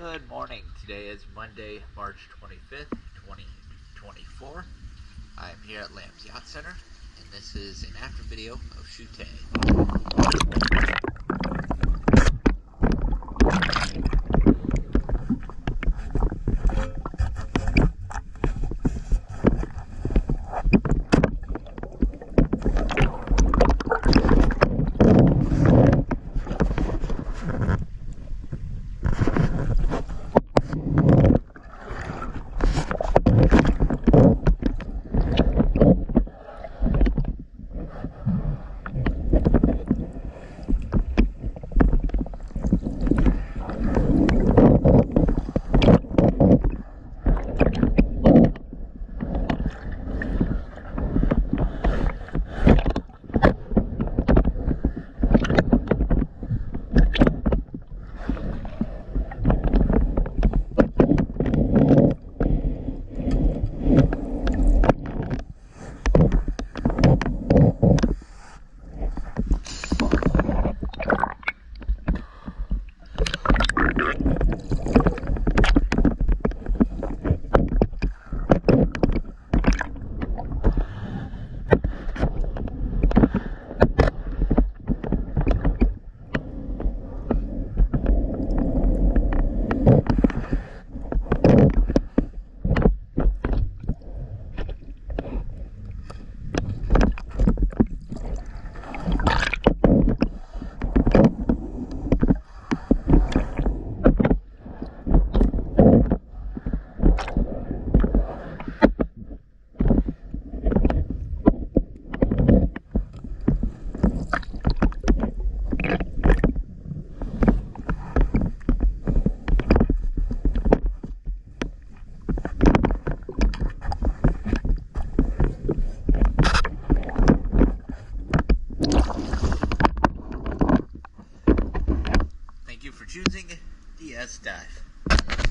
Good morning. Today is Monday, March 25th, 2024. I'm here at Lamb's Yacht Center, and this is an after video of Chutay. Thank you for choosing DS Dive.